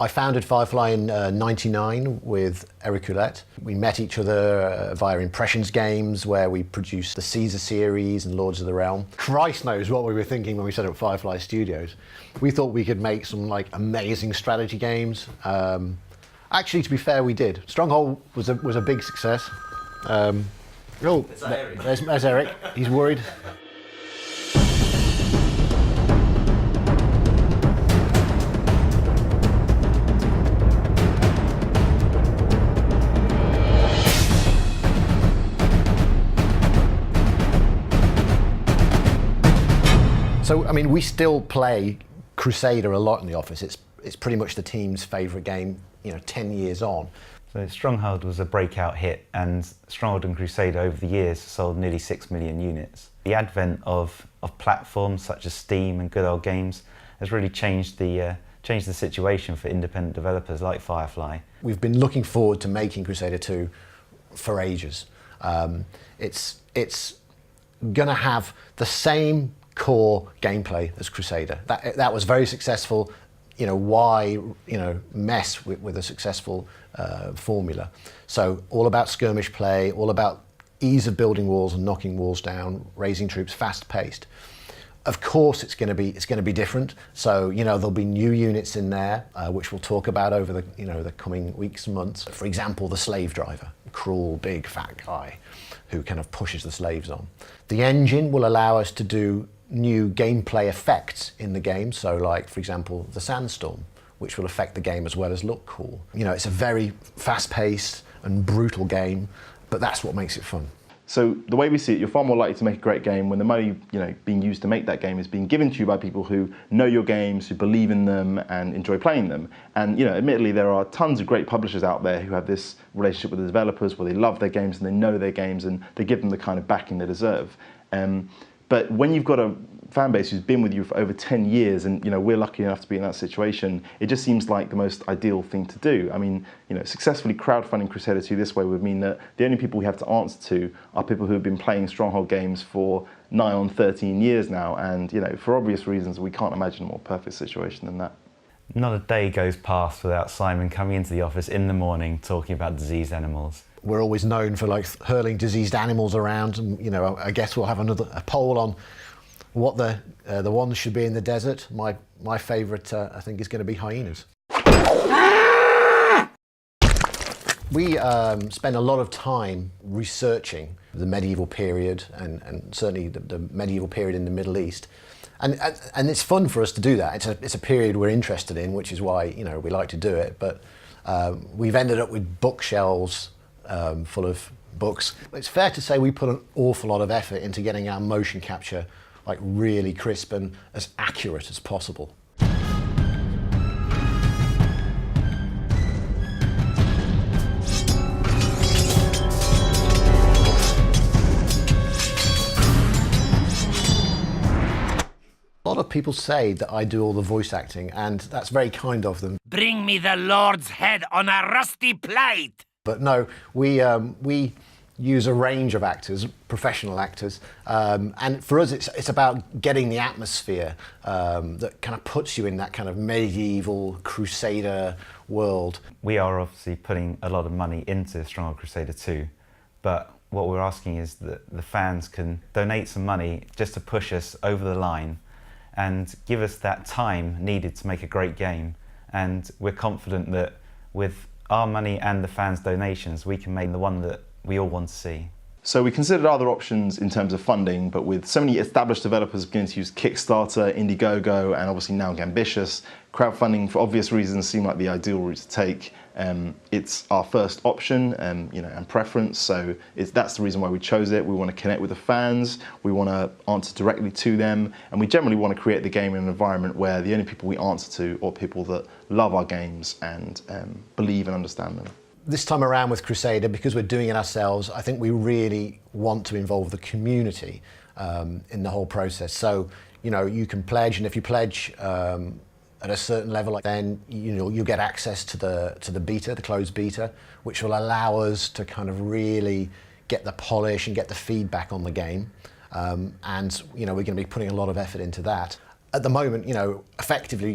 I founded Firefly in '99 with Eric Roulette. We met each other via Impressions games where we produced the Caesar series and Lords of the Realm. Christ knows what we were thinking when we set up Firefly Studios. We thought we could make some like amazing strategy games. Actually, to be fair, we did. Stronghold was a big success. There's Eric. He's worried. So, I mean, we still play Crusader a lot in the office. It's pretty much the team's favourite game, 10 years on. So Stronghold was a breakout hit, and Stronghold and Crusader over the years sold nearly 6 million units. The advent of platforms such as Steam and good old games has really changed the situation for independent developers like Firefly. We've been looking forward to making Crusader 2 for ages. It's going to have the same core gameplay as Crusader. That was very successful. Why mess with a successful formula? So all about skirmish play, all about ease of building walls and knocking walls down, raising troops, fast paced. Of course, it's going to be different. So there'll be new units in there, which we'll talk about over the coming weeks and months. For example, the slave driver, cruel, big, fat guy who kind of pushes the slaves on. The engine will allow us to do new gameplay effects in the game. So like, for example, the sandstorm, which will affect the game as well as look cool. It's a very fast-paced and brutal game, but that's what makes it fun. So the way we see it, you're far more likely to make a great game when the money being used to make that game is being given to you by people who know your games, who believe in them and enjoy playing them. And admittedly, there are tons of great publishers out there who have this relationship with the developers where they love their games and they know their games and they give them the kind of backing they deserve. But when you've got a fan base who's been with you for over 10 years, and we're lucky enough to be in that situation, it just seems like the most ideal thing to do. I mean, successfully crowdfunding Crusader 2 this way would mean that the only people we have to answer to are people who have been playing Stronghold games for nigh on 13 years now, and for obvious reasons, we can't imagine a more perfect situation than that. Not a day goes past without Simon coming into the office in the morning talking about diseased animals. We're always known for hurling diseased animals around, and I guess we'll have a poll on what the ones should be in the desert. My favourite, I think, is going to be hyenas. We spend a lot of time researching the medieval period and certainly the medieval period in the Middle East. And it's fun for us to do that. It's a period we're interested in, which is why we like to do it. But we've ended up with bookshelves full of books. It's fair to say we put an awful lot of effort into getting our motion capture really crisp and as accurate as possible. A lot of people say that I do all the voice acting, and that's very kind of them. Bring me the Lord's head on a rusty plate! But no, we use a range of actors, professional actors, and for us it's about getting the atmosphere that kind of puts you in that kind of medieval Crusader world. We are obviously putting a lot of money into Stronghold Crusader 2, but what we're asking is that the fans can donate some money just to push us over the line and give us that time needed to make a great game. And we're confident that with our money and the fans' donations, we can make the one that we all want to see. So we considered other options in terms of funding, but with so many established developers beginning to use Kickstarter, Indiegogo, and obviously now Gambitious, crowdfunding for obvious reasons seemed like the ideal route to take. It's our first option, and preference. So that's the reason why we chose it. We want to connect with the fans. We want to answer directly to them, and we generally want to create the game in an environment where the only people we answer to are people that love our games and believe and understand them. This time around with Crusader, because we're doing it ourselves, I think we really want to involve the community in the whole process. So, you can pledge, and if you pledge at a certain level, then you get access to the beta, the closed beta, which will allow us to kind of really get the polish and get the feedback on the game. And we're going to be putting a lot of effort into that. At the moment, effectively,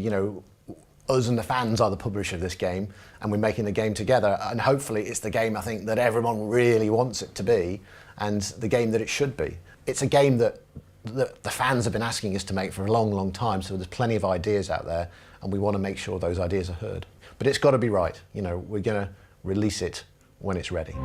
us and the fans are the publisher of this game, and we're making the game together, and hopefully it's the game I think that everyone really wants it to be, and the game that it should be. It's a game that the fans have been asking us to make for a long, long time, so there's plenty of ideas out there, and we want to make sure those ideas are heard. But it's got to be right. You know, we're going to release it when it's ready.